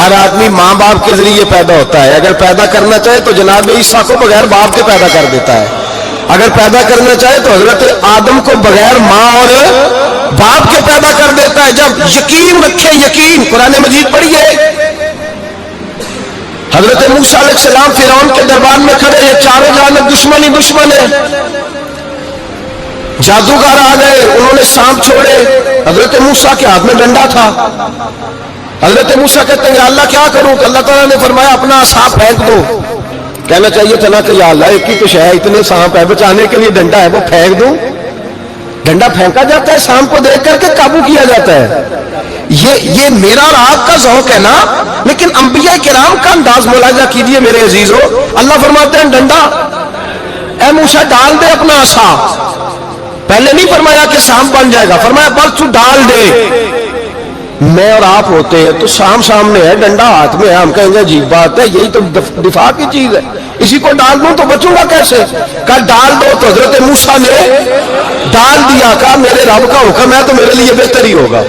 ہر آدمی ماں باپ کے ذریعے پیدا ہوتا ہے. اگر پیدا کرنا چاہے تو جناب عیسیٰ کو بغیر باپ کے پیدا کر دیتا ہے. اگر پیدا کرنا چاہے تو حضرت آدم کو بغیر ماں اور باپ کے پیدا کر دیتا ہے. جب یقین رکھے, یقین, قرآن مجید پڑھیے. حضرت موسیٰ علیہ السلام فرعون کے دربار میں کھڑے ہیں, چاروں جانب دشمن ہی دشمن ہے. جادوگر آ گئے, انہوں نے سانپ چھوڑے. حضرت موسیٰ کے ہاتھ میں ڈنڈا تھا. حضرت موسیٰ کہتے ہیں یا اللہ کیا کروں؟ کہ اللہ تعالیٰ نے فرمایا اپنا عصا پھینک دو. کہنا چاہیے تھا نا کہ یا اللہ ایک ہی تو ہے, اتنے سانپ ہے, بچانے کے لیے ڈنڈا ہے وہ پھینک دوں. ڈنڈا پھینکا جاتا ہے, سانپ کو دیکھ کر کے قابو کیا جاتا ہے. یہ میرا اور آپ کا ذوق ہے نا, لیکن انبیاء کرام کا انداز ملاحظہ کیجیے میرے عزیزو. اللہ فرماتے ہیں ڈنڈا, اے موسیٰ ڈال دے اپنا عصا. پہلے نہیں فرمایا کہ سانپ بن جائے گا, فرمایا بس تو ڈال دے. میں اور آپ ہوتے ہیں تو سامنے ہے, ڈنڈا ہاتھ میں ہے, ہم کہیں گے عجیب بات ہے, یہی تو دفاع کی چیز ہے, اسی کو ڈال دوں تو بچوں گا کیسے؟ کہا ڈال دو. تو حضرت موسیٰ نے ڈال دیا. کہا میرے رب کا حکم ہے تو میرے لیے بہتر ہی ہوگا.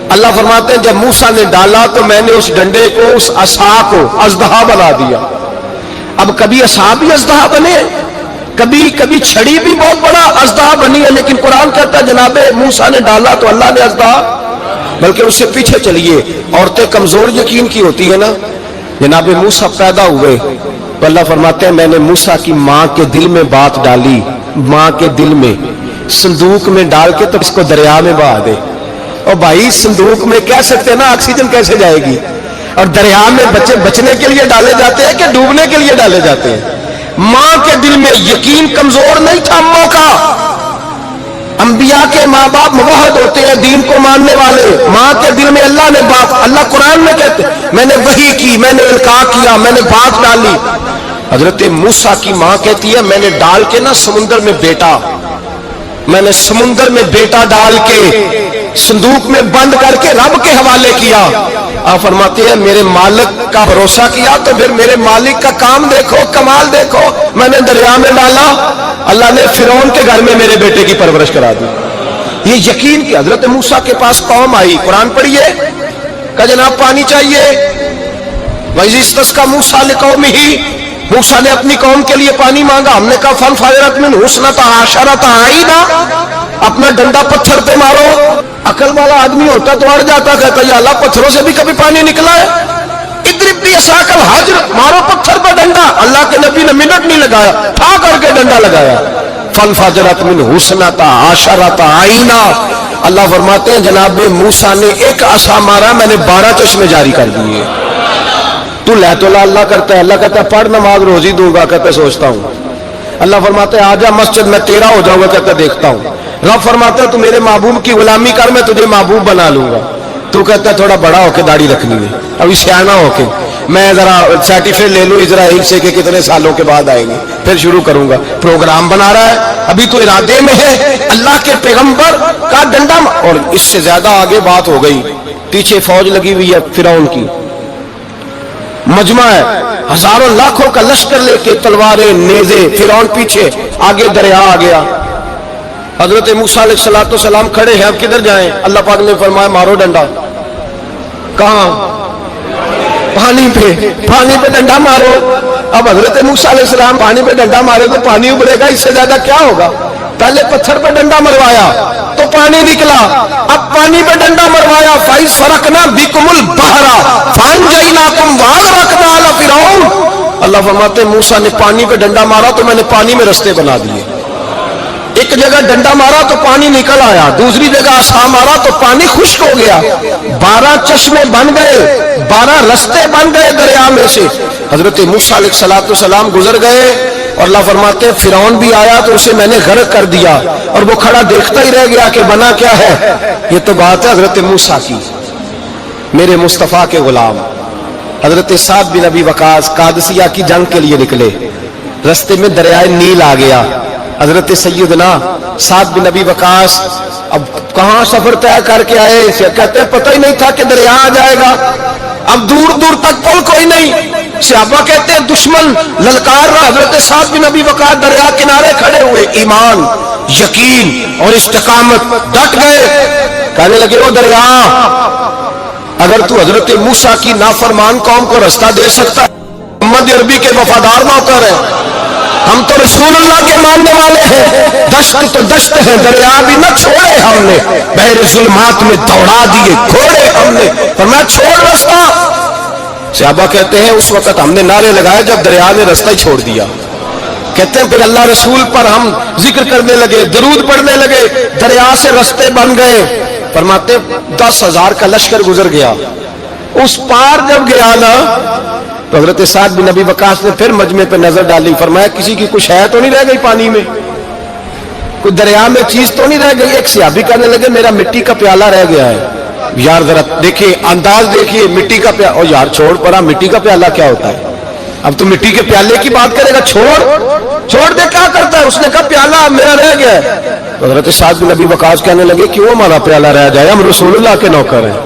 اللہ فرماتے ہیں جب موسیٰ نے ڈالا تو میں نے اس ڈنڈے کو, اس عصا کو اژدہا بنا دیا. اب کبھی عصا بھی اژدہا بنے, کبھی چھڑی بھی بہت بڑا اژدہا بنی ہے, لیکن قرآن کہتا ہے جناب موسیٰ نے ڈالا تو اللہ نے اژدہا. بلکہ اس سے پیچھے چلیے, عورتیں کمزور یقین کی ہوتی ہے نا. جناب موسیٰ پیدا ہوئے تو اللہ فرماتے ہیں میں نے موسیٰ کی ماں کے دل میں بات ڈالی, ماں کے دل میں صندوق میں ڈال کے تو اس کو دریا میں بہا دے. اور بھائی صندوق میں کہہ سکتے ہیں نا آکسیجن کیسے جائے گی, اور دریا میں بچے بچنے کے لیے ڈالے جاتے ہیں کہ ڈوبنے کے لیے ڈالے جاتے ہیں. ماں کے دل میں یقین کمزور نہیں تھا اموں کا. انبیاء کے ماں باپ موحد ہوتے ہیں, دین کو ماننے والے. ماں کے دل میں اللہ نے بات, اللہ قرآن میں کہتے میں نے وحی کی, میں نے القاء کیا, میں نے بات ڈالی. حضرت موسیٰ کی ماں کہتی ہے میں نے ڈال کے نا سمندر میں بیٹا, میں نے سمندر میں بیٹا ڈال کے صندوق میں بند کر کے رب کے حوالے کیا. آپ فرماتے ہیں میرے مالک کا بھروسہ کیا تو پھر میرے مالک کا کام دیکھو, کمال دیکھو. میں نے دریا میں ڈالا, اللہ نے فرعون کے گھر میں میرے بیٹے کی پرورش کرا دی. یہ یقین کہ حضرت موسیٰ کے پاس قوم آئی, قرآن پڑھیے. کہ جناب پانی چاہیے. وَإِذِ اسْتَسْقَىٰ مُوسَىٰ لِقَوْمِهِ, موسیٰ نے اپنی قوم کے لیے پانی مانگا. ہم نے کہا فَانْفَجَرَتْ مِنْهُ اثْنَتَا عَشَرَةَ عَيْنًا, اپنا ڈنڈا پتھر پہ مارو. عقل والا آدمی ہوتا تو اڑ جاتا, کہتا یا اللہ پتھروں سے بھی کبھی پانی نکلا ہے؟ اضرب بعصاک الحجر, مارو پتھر پہ ڈنڈا. اللہ کے نبی نے منٹ نہیں لگایا, تھا کر کے ڈنڈا لگایا. فَانْفَجَرَتْ مِنْهُ اثْنَتَا عَشَرَةَ عَيْنًا, اللہ فرماتے ہیں جناب موسیٰ نے ایک عصا مارا, میں نے 12 چشمے جاری کر دیے. تو لے تو اللہ کرتا ہے, اللہ کہتا ہے پڑھ نماز روزی دوں گا, کہتا ہے سوچتا ہوں. اللہ فرماتے ہیں آجا مسجد میں تیرا ہو جاؤں گا, کہتا ہے دیکھتا ہوں. رب فرماتے ہیں تو میرے محبوب کی غلامی کر, میں تجھے محبوب بنا لوں گا. تو کہتا ہے تھوڑا بڑا ہو کے داڑھی رکھنی ہے, ابھی سیانا ہو کے میں ذرا سرٹیفکیٹ لے لوں اسرائیل سے کہ کتنے سالوں کے بعد آئیں گے, پھر شروع کروں گا. پروگرام بنا رہا ہے, ابھی تو ارادے میں ہے. اللہ کے پیغمبر کا ڈنڈا, اور اس سے زیادہ آگے بات ہو گئی. پیچھے فوج لگی ہوئی ہے فرعون کی, مجمع ہے, ہزاروں لاکھوں کا لشکر لے کے, تلواریں نیزے, فرعون پیچھے, آگے دریا آ گیا. حضرت موسیٰ علیہ السلام کھڑے ہیں, اب کدھر جائیں؟ اللہ پاک نے فرمایا مارو ڈنڈا. کہاں؟ پانی پہ ڈنڈا مارو. اب حضرت موسیٰ علیہ السلام پانی پہ ڈنڈا مارے تو پانی ابھرے گا, اس سے زیادہ کیا ہوگا؟ پہلے پتھر پہ ڈنڈا مروایا تو پانی نکلا, اب پانی پہ ڈنڈا مروایا. فَإِذْ فَرَقْنَا بِكُمُ الْبَحْرَ فَأَنْجَيْنَاكُمْ وَأَغْرَقْنَا آلَ فِرْعَوْنَ. اللہ فرماتے ہیں موسیٰ نے پانی پہ ڈنڈا مارا تو میں نے پانی میں رستے بنا دیے. ایک جگہ ڈنڈا مارا تو پانی نکل آیا, دوسری جگہ عصا مارا تو پانی خشک ہو گیا. 12 چشمے بن گئے, 12 رستے بن گئے دریا میں سے. حضرت موسیٰ علیہ السلام گزر گئے, اور اللہ فرماتے ہیں فرعون بھی آیا تو اسے میں نے غرق کر دیا, اور وہ کھڑا دیکھتا ہی رہ گیا کہ بنا کیا ہے. یہ تو بات ہے حضرت موسیٰ کی, میرے مصطفیٰ کے غلام. حضرت سعد بن ابی وقاص قادسیہ کی جنگ کے لیے نکلے, رستے میں دریائے نیل آ گیا. حضرت سیدنا سعد بن ابی وقاص اب کہاں سفر طے کر کے آئے, کہتے ہیں پتہ ہی نہیں تھا کہ دریا آ جائے گا. اب دور دور تک پل کوئی نہیں. صحابہ کہتے ہیں دشمن للکار رہا, حضرت سعد بن ابی وقاص دریا کنارے کھڑے ہوئے, ایمان, یقین اور استقامت, ڈٹ گئے. کہنے لگے وہ دریا اگر تو حضرت موسیٰ کی نافرمان قوم کو رستہ دے سکتا ہے، محمد عربی کے وفادار نوکر ہیں، ہم تو رسول اللہ کے ماننے والے ہیں، دشت تو دشت ہے، دریا بھی نہ چھوڑے ہم نے، بحر ظلمات میں دوڑا دیے گھوڑے ہم نے، فرمایا چھوڑ رستہ۔ صحابہ کہتے ہیں اس وقت ہم نے نعرے لگائے جب دریا نے رستہ ہی چھوڑ دیا۔ کہتے ہیں پھر اللہ رسول پر ہم ذکر کرنے لگے، درود پڑھنے لگے، دریا سے رستے بن گئے۔ فرماتے 10,000 کا لشکر گزر گیا، اس پار جب گیا نا تو حضرت سعد بن ابی وقاص نے پھر مجمع پہ نظر ڈالی، فرمایا کسی کی کچھ ہے تو نہیں رہ گئی پانی میں، کوئی دریا میں چیز تو نہیں رہ گئی؟ ایک صحابی کہنے لگے میرا مٹی کا پیالہ رہ گیا ہے۔ یار ذرا دیکھیے انداز دیکھیے، مٹی کا پیالہ، او یار چھوڑ پڑا، مٹی کا پیالہ کیا ہوتا ہے؟ اب تو مٹی کے پیالے کی بات کرے گا، چھوڑ دے، کیا کرتا ہے؟ اس نے کہا پیالہ میرا رہ گیا ہے۔ تو حضرت سعد بن ابی وقاص کہنے لگے کیوں ہمارا پیالہ رہ جائے، ہم رسول اللہ کے نوکر ہیں۔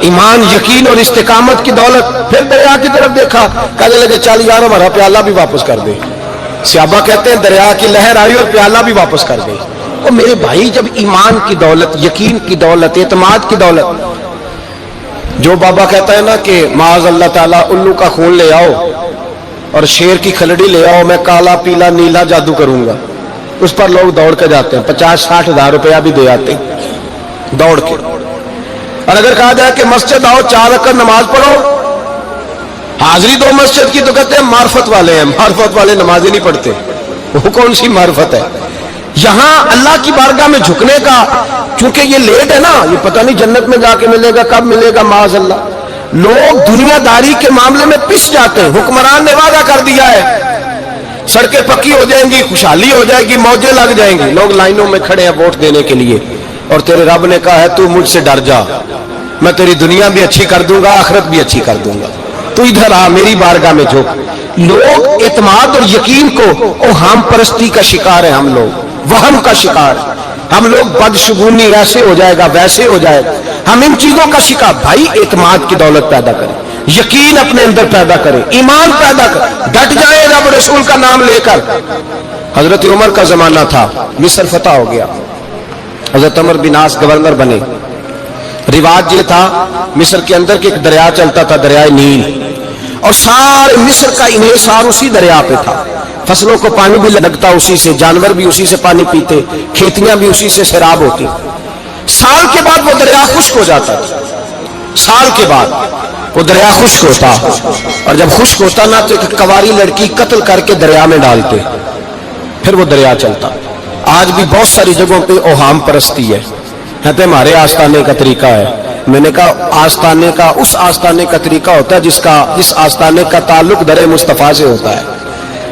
ایمان، یقین اور استقامت کی دولت، پھر دریا کی طرف دیکھا، کہنے لگے چل یار ہمارا پیالہ بھی واپس کر دے۔ صحابہ کہتے ہیں دریا کی لہر آئی اور پیالہ بھی واپس کر گئی۔ اور میرے بھائی جب ایمان کی دولت، یقین کی دولت، اعتماد کی دولت، جو بابا کہتا ہے نا کہ معاذ اللہ تعالیٰ الو کا خون لے آؤ اور شیر کی کھلڑی لے آؤ، میں کالا پیلا نیلا جادو کروں گا، اس پر لوگ دوڑ کے جاتے ہیں، 50-60 ہزار روپیہ بھی دے آتے ہیں دوڑ کے۔ اور اگر کہا جائے کہ مسجد آؤ 4 رکعت نماز پڑھو، حاضری دو مسجد کی، تو کہتے ہیں معرفت والے ہیں، معرفت والے نمازیں نہیں پڑھتے، وہ کون سی معرفت ہے؟ یہاں اللہ کی بارگاہ میں جھکنے کا، چونکہ یہ لیٹ ہے نا، یہ پتہ نہیں جنت میں جا کے ملے گا، کب ملے گا، معاذ اللہ۔ لوگ دنیا داری کے معاملے میں پس جاتے ہیں، حکمران نے وعدہ کر دیا ہے سڑکیں پکی ہو جائیں گی، خوشحالی ہو جائے گی، موجیں لگ جائیں گی، لوگ لائنوں میں کھڑے ہیں ووٹ دینے کے لیے، اور تیرے رب نے کہا ہے تو مجھ سے ڈر جا، میں تیری دنیا بھی اچھی کر دوں گا، آخرت بھی اچھی کر دوں گا، تو ادھر آ میری بارگاہ میں جھک۔ لوگ اعتماد اور یقین کو اوہام پرستی کا شکار ہیں، ہم لوگ وہم کا شکار، ہم لوگ بدشگونی ایسے ہو جائے گا ویسے ہو جائے گا، ہم ان چیزوں کا شکار۔ بھائی اعتماد کی دولت پیدا کریں، یقین اپنے اندر پیدا کریں، ایمان پیدا کریں، ڈٹ جائیں رب رسول کا نام لے کر۔ حضرت عمر کا زمانہ تھا، مصر فتح ہو گیا، حضرت عمر بن عاص گورنر بنے۔ رواج یہ تھا مصر کے اندر کہ ایک دریا چلتا تھا، دریائے نیل، اور سارے مصر کا انحصار اسی دریا پہ تھا، فصلوں کو پانی بھی لگتا اسی سے، جانور بھی اسی سے پانی پیتے، کھیتیاں بھی اسی سے سیراب ہوتی۔ سال کے بعد وہ دریا خشک ہو جاتا تھا، سال کے بعد وہ دریا خشک ہوتا، اور جب خشک ہوتا نا تو ایک کواری لڑکی قتل کر کے دریا میں ڈالتے، پھر وہ دریا چلتا۔ آج بھی بہت ساری جگہوں پہ اوہام پرستی ہے، کہتے ہیں ہمارے آستانے کا طریقہ ہے۔ میں نے کہا آستانے کا اس آستانے کا طریقہ ہوتا ہے جس آستانے کا تعلق در مصطفیٰ سے ہوتا ہے،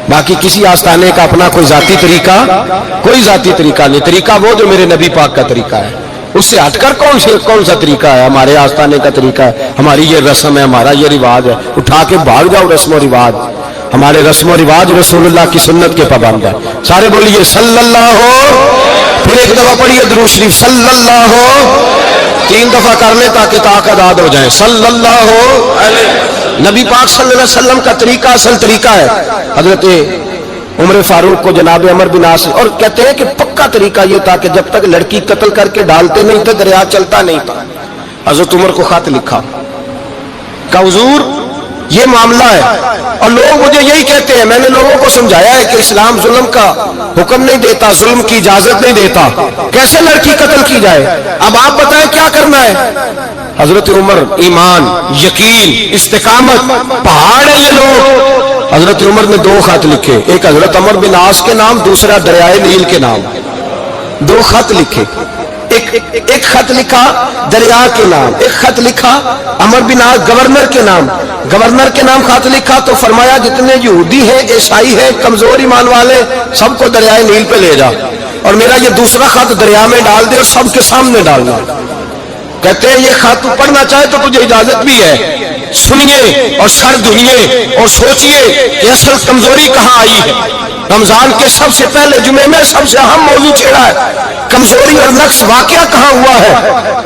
باقی کسی آستانے کا اپنا کوئی ذاتی طریقہ نہیں۔ طریقہ وہ جو میرے نبی پاک کا طریقہ ہے، اس سے ہٹ کر کون سا طریقہ ہے؟ ہمارے آستانے کا طریقہ ہے، ہماری یہ رسم ہے، ہمارا یہ رواج ہے، اٹھا کے بھاگ جاؤ رسم و رواج۔ ہمارے رسم و رواج رسول اللہ کی سنت کے پابند ہے۔ سارے بولیے صلی اللہ ہو، پھر ایک دفعہ پڑھیے درود شریف صلی اللہ ہو، 3 دفعہ کر لیں تاکہ طاقت عاد ہو جائے، صلی اللہ ہو۔ نبی پاک صلی اللہ علیہ وسلم کا طریقہ اصل طریقہ ہے۔ حضرت عمر فاروق کو جناب عمر بن عاص، اور کہتے ہیں کہ پکا طریقہ یہ تھا کہ جب تک لڑکی قتل کر کے ڈالتے نہیں تھے دریا چلتا نہیں تھا۔ حضرت عمر کو خط لکھا کہ حضور یہ معاملہ ہے، اور لوگ مجھے یہی کہتے ہیں، میں نے لوگوں کو سمجھایا ہے کہ اسلام ظلم کا حکم نہیں دیتا، ظلم کی اجازت نہیں دیتا، کیسے لڑکی قتل کی جائے، اب آپ بتائیں کیا کرنا ہے؟ حضرت عمر ایمان، یقین، استقامت، پہاڑ ہیں یہ لوگ۔ حضرت عمر نے 2 خط لکھے، ایک حضرت عمر بن عاص کے نام، دوسرا دریائے نیل کے نام، 2 خط لکھے۔ ایک خط لکھا دریا کے نام، ایک خط لکھا عمر بن عاص گورنر کے نام، گورنر کے نام خط لکھا تو فرمایا جتنے یہودی ہیں، عیسائی ہیں، کمزور ایمان والے، سب کو دریائے نیل پہ لے جا، اور میرا یہ دوسرا خط دریا میں ڈال دے اور سب کے سامنے ڈالنا۔ کہتے ہیں یہ خط پڑھنا چاہے تو تجھے اجازت بھی ہے، سنیے اور سر دھوئیے اور سوچئے کہ اصل کمزوری کہاں آئی ہے۔ رمضان کے سب سے پہلے جمعے میں سب سے اہم موضوع چھیڑا ہے، کمزوری اور نقص واقعہ کہاں ہوا ہے۔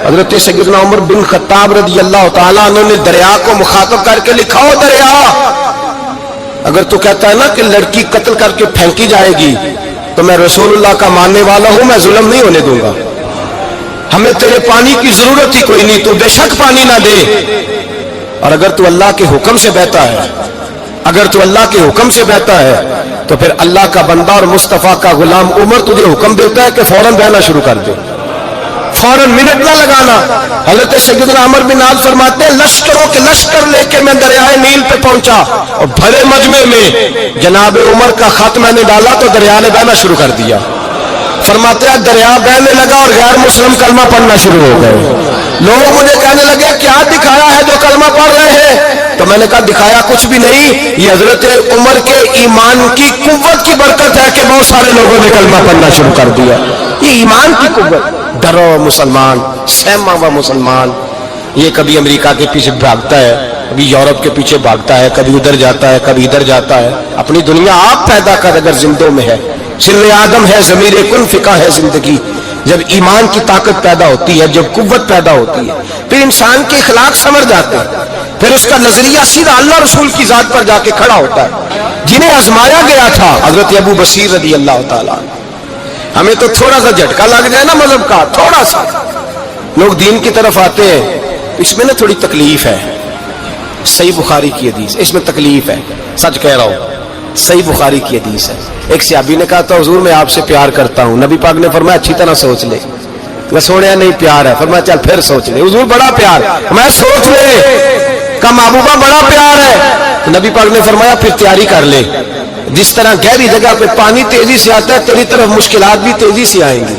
حضرت سیدنا عمر بن خطاب رضی اللہ تعالیٰ عنہ نے دریا کو مخاطب کر کے لکھا، ہو دریا اگر تو کہتا ہے نا کہ لڑکی قتل کر کے پھینکی جائے گی تو میں رسول اللہ کا ماننے والا ہوں، میں ظلم نہیں ہونے دوں گا۔ ہمیں تیرے پانی کی ضرورت ہی کوئی نہیں، تو بے شک پانی نہ دے، اور اگر تو اللہ کے حکم سے بہتا ہے، اگر تو اللہ کے حکم سے بہتا ہے تو پھر اللہ کا بندہ اور مصطفیٰ کا غلام عمر تجھے حکم دیتا ہے کہ فوراً بہنا شروع کر دے، فوراً منٹ نہ لگانا۔ حضرت سیدنا عمر بن عاص فرماتے ہیں لشکروں کے لشکر لے کے میں دریائے نیل پہ پہنچا اور بھرے مجمع میں جناب عمر کا خط میں نے ڈالا تو دریا نے بہنا شروع کر دیا۔ فرماتے ہیں دریا بہنے لگا اور غیر مسلم کلمہ پڑھنا شروع ہو گئے۔ لوگ مجھے کہنے لگے کیا دکھایا ہے جو کلمہ پڑھ رہے ہیں؟ تو میں نے کہا دکھایا کچھ بھی نہیں، یہ حضرت عمر کے ایمان کی قوت کی برکت ہے کہ بہت سارے لوگوں نے کلمہ پڑھنا شروع کر دیا۔ یہ ایمان کی قوت، ڈرا ہوا مسلمان، سہما ہوا مسلمان، یہ کبھی امریکہ کے پیچھے بھاگتا ہے، کبھی یورپ کے پیچھے بھاگتا ہے، کبھی ادھر جاتا ہے، کبھی ادھر جاتا ہے۔ اپنی دنیا آپ پیدا کر اگر زندوں میں ہے، سر آدم ہے، ضمیر کن فقہ ہے زندگی۔ جب ایمان کی طاقت پیدا ہوتی ہے، جب قوت پیدا ہوتی ہے، پھر انسان کے اخلاق سمجھ جاتے ہیں، پھر اس کا نظریہ سیدھا اللہ رسول کی ذات پر جا کے کھڑا ہوتا ہے۔ جنہیں آزمایا گیا تھا حضرت ابو بصیر رضی اللہ تعالیٰ، ہمیں تو تھوڑا سا جھٹکا لگ جائے نا مذہب کا، تھوڑا سا لوگ دین کی طرف آتے ہیں، اس میں نا تھوڑی تکلیف ہے۔ صحیح بخاری کی حدیث، اس میں تکلیف ہے، سچ کہہ رہا ہوں، صحیح بخاری کی حدیث ہے۔ ایک صحابی نے کہا تھا حضور میں آپ سے پیار کرتا ہوں، نبی پاک نے فرمایا اچھی طرح سوچ لے۔ میں سوڑیا نہیں پیار ہے، فرمایا چل پھر سوچ لے۔ حضور بڑا پیار، میں سوچ لے، کہا محبوبہ بڑا پیار ہے۔ نبی پاک نے فرمایا پھر تیاری کر لے، جس طرح گہری جگہ پہ پانی تیزی سے آتا ہے تیری طرف مشکلات بھی تیزی سے آئیں گی،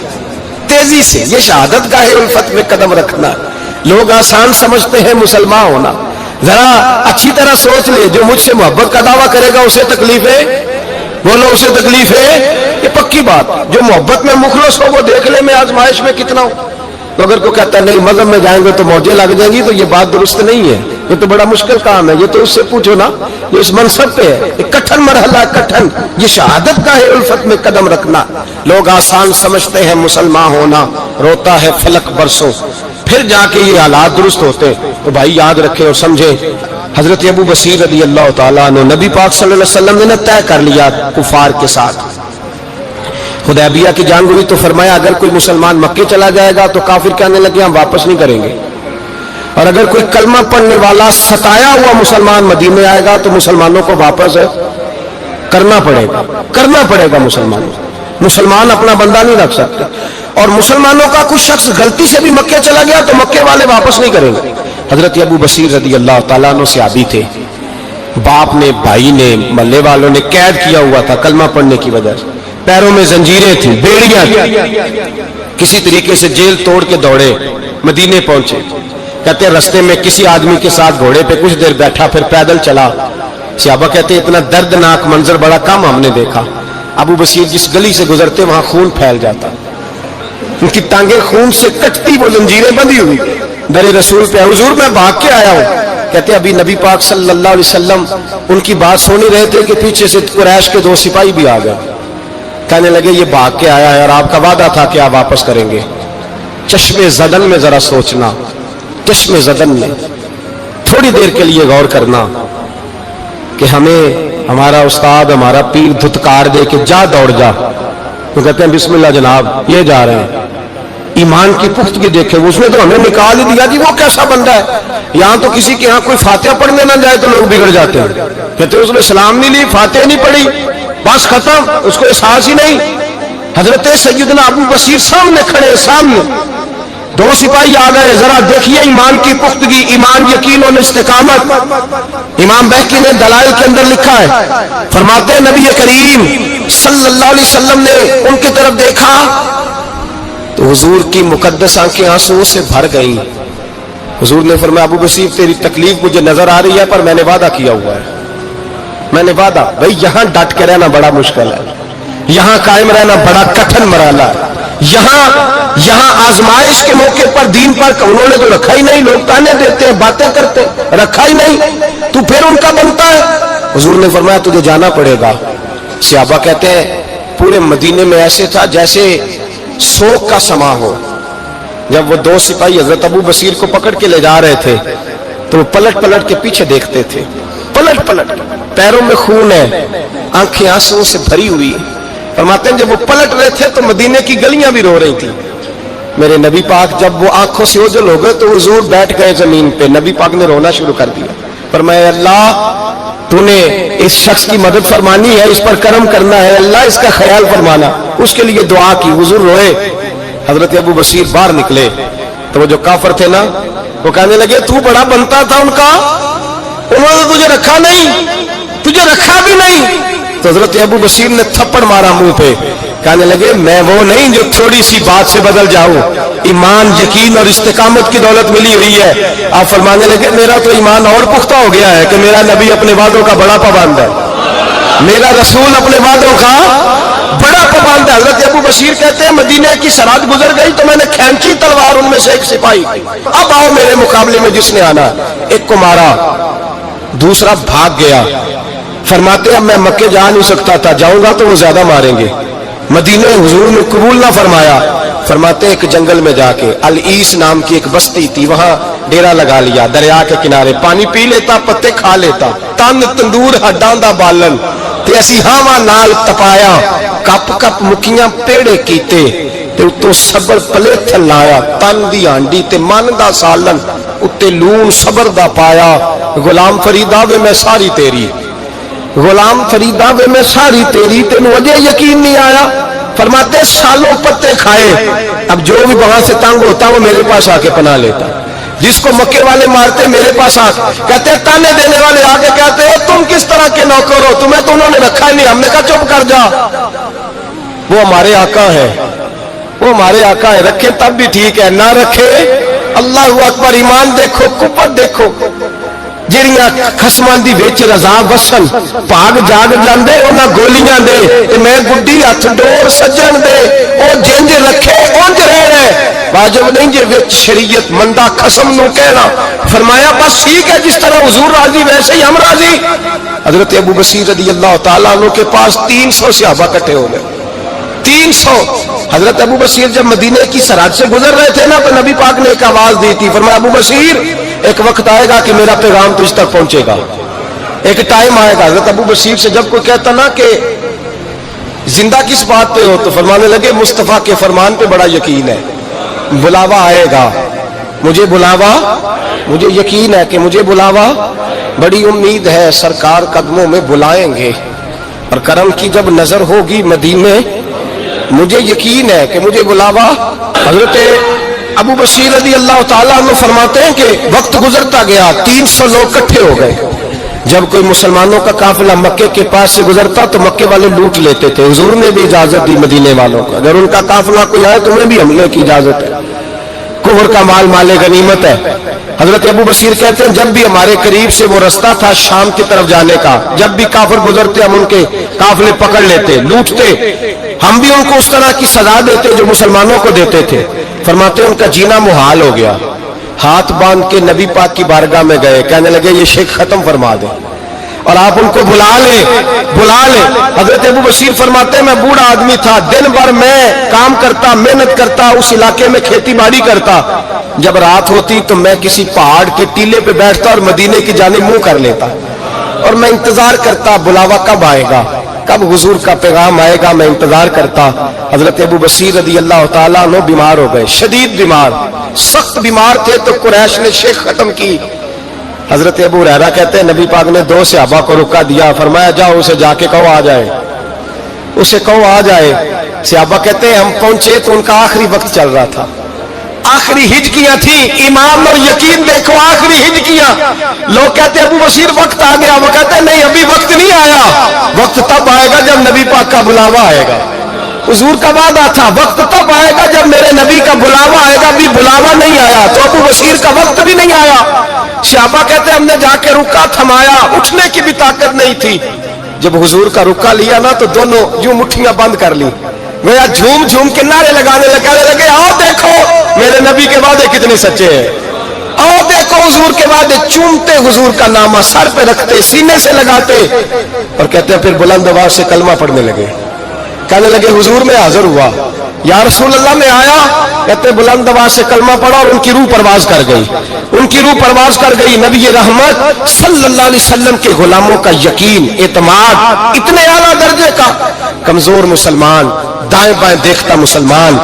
تیزی سے۔ یہ شہادت گاہ الفت میں قدم رکھنا، لوگ آسان سمجھتے ہیں مسلمان ہونا، ذرا اچھی طرح سوچ لے، جو مجھ سے محبت کا دعویٰ کرے گا اسے تکلیف ہے، بولو اسے تکلیف ہے، یہ پکی بات۔ جو محبت میں مخلص ہو وہ دیکھ لے میں آزمائش میں کتنا ہوں۔ تو اگر کوئی کہتا ہے نہیں مذہب میں جائیں گے تو موجیں لگ جائیں گی، تو یہ بات درست نہیں ہے، یہ تو بڑا مشکل کام ہے، یہ تو اس سے پوچھو نا، یہ اس منصب پہ ہے، یہ کٹھن مرحلہ کٹھن، یہ شہادت کا ہے الفت میں قدم رکھنا۔ لوگ آسان سمجھتے ہیں مسلمان ہونا، روتا ہے فلک برسوں، پھر جا کے یہ حالات درست ہوتے۔ تو بھائی یاد رکھے اور سمجھے، حضرت ابو بصیر رضی اللہ تعالیٰ عنہ، نبی پاک صلی اللہ علیہ وسلم نے طے کر لیا کفار کے ساتھ، حدیبیہ کی جنگ ہوئی تو فرمایا اگر کوئی مسلمان مکے چلا جائے گا تو کافر کہنے لگے ہم واپس نہیں کریں گے، اور اگر کوئی کلمہ پڑھنے والا ستایا ہوا مسلمان مدینے آئے گا تو مسلمانوں کو واپس کرنا پڑے گا مسلمان اپنا بندہ نہیں رکھ سکتے، اور مسلمانوں کا کچھ شخص غلطی سے بھی مکے چلا گیا تو مکے والے واپس نہیں کریں گے۔ حضرت ابو بصیر رضی اللہ تعالیٰ عنہ صحابی تھے، باپ نے، بھائی نے، محلے والوں نے قید کیا ہوا تھا کلمہ پڑھنے کی وجہ سے، پیروں میں زنجیریں تھیں، بیڑیاں تھیں، کسی طریقے سے جیل توڑ کے دوڑے مدینے پہنچے۔ کہتے ہیں رستے میں کسی آدمی کے ساتھ گھوڑے پہ کچھ دیر بیٹھا پھر پیدل چلا۔ صحابہ کہتے ہیں اتنا دردناک منظر بڑا کم ہم نے دیکھا۔ ابو بصیر جس گلی سے گزرتے وہاں خون پھیل جاتا، ان کی ٹانگیں خون سے کٹتی، وہ زنجیریں بندھی ہوئی، در رسول پہ حضور میں بھاگ کے آیا ہوں۔ کہتے ابھی نبی پاک صلی اللہ علیہ وسلم ان کی بات سن ہی رہے تھے کہ پیچھے سے قریش کے 2 سپاہی بھی آ گئے، کہنے لگے یہ بھاگ کے آیا ہے اور آپ کا وعدہ تھا کہ آپ واپس کریں گے۔ چشم زدن میں ذرا سوچنا، چشم زدن میں تھوڑی دیر کے لیے غور کرنا کہ ہمیں ہمارا استاد، ہمارا پیر دھتکار دے کہ جا دوڑ جا، تو کہتے ہیں بسم اللہ جناب یہ جا رہے ہیں۔ ایمان کی پختگی دیکھے، اس نے تو ہمیں نکال ہی دیا جی، وہ کیسا بندہ ہے، یہاں تو کسی کے یہاں کوئی فاتحہ پڑھنے نہ جائے تو لوگ بگڑ جاتے ہیں۔ کہتے ہیں اس نے سلام نہیں لی، فاتحہ نہیں پڑھی، بس ختم، اس کو احساس ہی نہیں۔ حضرت سیدنا ابو بصیر سامنے کھڑے، سامنے 2 سپاہی آ گئے، ذرا دیکھیے ایمان کی پختگی، ایمان، یقین اور استقامت۔ امام بہقی نے دلائل کے اندر لکھا ہے، فرماتے ہیں نبی کریم صلی اللہ علیہ وسلم نے ان کی طرف دیکھا تو حضور کی مقدس آنکھیں آنسوؤں سے بھر گئیں۔ حضور نے فرمایا ابو بصیر تیری تکلیف مجھے نظر آ رہی ہے پر میں نے وعدہ کیا ہوا ہے، میں نے وعدہ، بھائی یہاں ڈٹ کے رہنا بڑا مشکل ہے، یہاں قائم رہنا بڑا کٹھن مرحلہ ہے، یہاں آزمائش کے موقع پر دین پر انہوں نے تو رکھا ہی نہیں، لوگ تانے دیتے ہیں، باتیں کرتے، رکھا ہی نہیں، تو پھر ان کا بنتا ہے۔ حضور نے فرمایا تجھے جانا پڑے گا۔ صحابہ کہتے ہیں پورے مدینے میں ایسے تھا جیسے سوگ کا سما ہو۔ جب وہ 2 سپاہی حضرت ابو بصیر کو پکڑ کے لے جا رہے تھے تو وہ پلٹ پلٹ کے پیچھے دیکھتے تھے، پلٹ پلٹ، پیروں میں خون ہے، آنکھیں آنسوؤں سے بھری ہوئی۔ فرماتے ہیں جب وہ پلٹ رہے تھے تو مدینے کی گلیاں بھی رو رہی تھی، میرے نبی پاک جب وہ آنکھوں سے اوجھل ہو گئے تو حضور بیٹھ گئے زمین پہ. نبی پاک نے رونا شروع کر دیا. فرمایا اللہ تو نے اس شخص کی مدد فرمانی ہے, اس پر کرم کرنا ہے, اللہ اس کا خیال فرمانا. اس کے لیے دعا کی, حضور روئے. حضرت ابو بصیر باہر نکلے تو وہ جو کافر تھے نا وہ کہنے لگے تو بڑا بنتا تھا ان کا, انہوں نے تجھے رکھا نہیں, تجھے رکھا بھی نہیں. تو حضرت ابو بصیر نے تھپڑ مارا منہ پہ, کہنے لگے میں وہ نہیں جو تھوڑی سی بات سے بدل جاؤں, ایمان یقین اور استقامت کی دولت ملی ہوئی ہے. آپ فرمانے لگے میرا تو ایمان اور پختہ ہو گیا ہے کہ میرا نبی اپنے وعدوں کا بڑا پابند ہے, میرا رسول اپنے وعدوں کا بڑا پابند ہے. حضرت ابو بصیر کہتے ہیں مدینہ کی سرحد گزر گئی تو میں نے کھینچی تلوار ان میں سے ایک سپاہی, اب آؤ میرے مقابلے میں جس نے آنا. ایک کو مارا, دوسرا بھاگ گیا. فرماتے اب میں مکے جا نہیں سکتا تھا, جاؤں گا تو وہ زیادہ ماریں گے. مدینہ حضور نے قبول نہ فرمایا. فرماتے ایک جنگل میں جا کے العیس نام کی ایک بستی تھی, وہاں ڈیرا لگا لیا. دریا کے کنارے پانی پی لیتا, پتے کھا لیتا, تن تندور ہڈاں دا بالن تے اسی ہاواں نال تپایا, کپ کپ مکیاں پیڑے کیتے تے اتوں صبر پلیتھن لایا, تن دی ہانڈی تے من دا سالن اتے لون صبر دا پایا. غلام فریدا وے میں ساری تیری, غلام فریدا وے میں ساری تیری, تینوں اجے یقین نہیں آیا. فرماتے سالوں پتے کھائے, اب جو بھی وہاں سے تنگ ہوتا وہ میرے پاس آ کے پناہ لیتا. جس کو مکے والے مارتے میرے پاس آ کہتے تانے دینے والے آ کے کہتے تم کس طرح کے نوکر ہو, تمہیں تو انہوں نے رکھا ہی نہیں. ہم نے کہا چپ کر جا, وہ ہمارے آقا ہے, وہ ہمارے آقا ہے, رکھے تب بھی ٹھیک ہے, نہ رکھے اللہ اکبر. ایمان دیکھو, قوت دیکھو. جڑیاں خسماں دی وچ رضا وسن پاگ جاگ جاندے انہاں گولیاں دے تے میں گڈی ہتھ ڈور سجن دے او جنج رکھے اونج رہنا واجب نہیں جے وچ شریعت مندا قسم نو کہنا. فرمایا بس ٹھیک ہے, جس طرح حضور راضی ویسے ہی ہم راضی. حضرت ابو بصیر رضی اللہ تعالیٰ عنہ کے پاس 300 صحابہ اکٹھے ہو گئے, 300. حضرت ابو بصیر جب مدینے کی سرحد سے گزر رہے تھے نا تو نبی پاک نے ایک آواز دی تھی. فرمایا ابو بصیر ایک وقت آئے گا کہ میرا پیغام تجھ تک پہنچے گا, ایک ٹائم آئے گا. حضرت ابو بصیر سے جب کوئی کہتا نا کہ زندہ کس بات پہ ہو تو فرمانے لگے مصطفیٰ کے فرمان پہ بڑا یقین ہے, بلاوا آئے گا, مجھے بلاوا, مجھے یقین ہے کہ مجھے بلاوا, بڑی امید ہے سرکار قدموں میں بلائیں گے, اور کرم کی جب نظر ہوگی مدینے مجھے یقین ہے کہ مجھے بلاوا. حضرت ابو بصیر رضی اللہ تعالیٰ عنہ فرماتے ہیں کہ وقت گزرتا گیا, 300 لوگ اکٹھے ہو گئے. جب کوئی مسلمانوں کا قافلہ مکے کے پاس سے گزرتا تو مکے والے لوٹ لیتے تھے. حضور نے بھی اجازت دی مدینے والوں کو, اگر ان کا قافلہ کوئی آئے تو انہیں بھی حملے کی اجازت ہے, کفر کا مال مال غنیمت ہے. حضرت ابو بصیر کہتے ہیں جب بھی ہمارے قریب سے وہ رستہ تھا شام کی طرف جانے کا, جب بھی کافر گزرتے ہم ان کے قافلے پکڑ لیتے, لوٹتے, ہم بھی ان کو اس طرح کی سزا دیتے جو مسلمانوں کو دیتے تھے. فرماتے ان کا جینا محال ہو گیا. ہاتھ باندھ کے نبی پاک کی بارگاہ میں گئے, کہنے لگے یہ شرک ختم فرما دیں اور آپ ان کو بلا لیں, بلا لیں. حضرت ابو بصیر فرماتے ہیں میں بوڑھا آدمی تھا, دن بھر میں کام کرتا, محنت کرتا, اس علاقے میں کھیتی باڑی کرتا. جب رات ہوتی تو میں کسی پہاڑ کے ٹیلے پہ بیٹھتا اور مدینے کی جانب منہ کر لیتا اور میں انتظار کرتا بلاوا کب آئے گا, کب حضور کا پیغام آئے گا, میں انتظار کرتا. حضرت ابو بصیر رضی اللہ تعالیٰ عنہ بیمار ہو گئے, شدید بیمار, سخت بیمار تھے تو قریش نے شیخ ختم کی. حضرت ابو ہریرہ کہتے ہیں نبی پاک نے 2 صحابہ کو رکا دیا, فرمایا جاؤ اسے جا کے کہو آ جائے, اسے کہو آ جائے. صحابہ کہتے ہیں ہم پہنچے تو ان کا آخری وقت چل رہا تھا, آخری ہجکیاں تھیں. ایمان اور یقین دیکھو, آخری ہجکیاں. لوگ کہتے ہیں ابو بصیر وقت آ گیا, وہ کہتے ہیں نہیں ابھی وقت نہیں آیا, وقت تب آئے گا جب نبی پاک کا بلاوا آئے گا. حضور کا وعدہ تھا وقت تب آئے گا جب میرے نبی کا بلاوا آئے گا, ابھی بلاوا نہیں آیا تو ابو بصیر کا وقت بھی نہیں آیا. صحابہ کہتے ہیں ہم نے جا کے رکا, تھمایا, اٹھنے کی بھی طاقت نہیں تھی. جب حضور کا رکا لیا نا تو دونوں یوں مٹھیاں بند کر لی, گویا جھوم جھوم کے نعرے لگانے لگے آؤ دیکھو میرے نبی کے وعدے کتنے سچے ہیں, آؤ دیکھو حضور کے وعدے. چومتے حضور کا نامہ, سر پہ رکھتے, سینے سے لگاتے, اور کہتے ہیں پھر بلند آواز سے کلمہ پڑھنے لگے. کہنے لگے حضور میں حاضر ہوا, یا رسول اللہ میں آیا. کہتے بلند آواز سے کلمہ پڑھا اور ان کی روح پرواز کر گئی, ان کی روح پرواز کر گئی. نبی رحمت صلی اللہ علیہ وسلم کے غلاموں کا یقین, اعتماد اتنے اعلیٰ درجے کا کمزور مسلمان، دائیں بائیں دیکھتا مسلمان،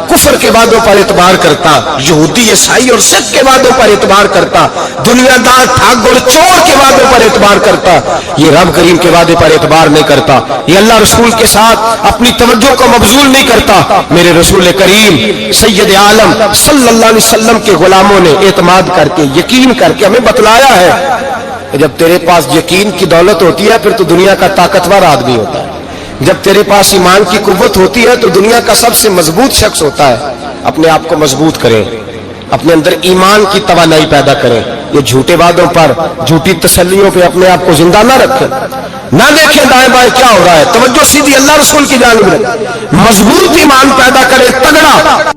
کفر کے وعدوں پر اعتبار کرتا، یہودی عیسائی اور سکھ کے وعدوں پر اعتبار کرتا، دنیا دار ٹھاگ اور چور کے وعدوں پر اعتبار کرتا، یہ رب کریم کے وعدے پر اعتبار نہیں کرتا، یہ اللہ رسول کے ساتھ اپنی توجہ کو مبذول نہیں کرتا۔ میرے رسول کریم سید عالم صلی اللہ علیہ وسلم کے غلاموں نے اعتماد کر کے، یقین کر کے ہمیں بتلایا ہے کہ جب تیرے پاس یقین کی دولت ہوتی ہے پھر تو دنیا کا طاقتور آدمی ہوتا ہے، جب تیرے پاس ایمان کی قوت ہوتی ہے تو دنیا کا سب سے مضبوط شخص ہوتا ہے۔ اپنے آپ کو مضبوط کریں، اپنے اندر ایمان کی توانائی پیدا کریں، یہ جھوٹے وعدوں پر، جھوٹی تسلیوں پہ اپنے آپ کو زندہ نہ رکھیں، نہ دیکھیں دائیں بائیں کیا ہو رہا ہے، توجہ سیدھی اللہ رسول کی جانب رکھیں، مضبوط ایمان پیدا کریں، تگڑا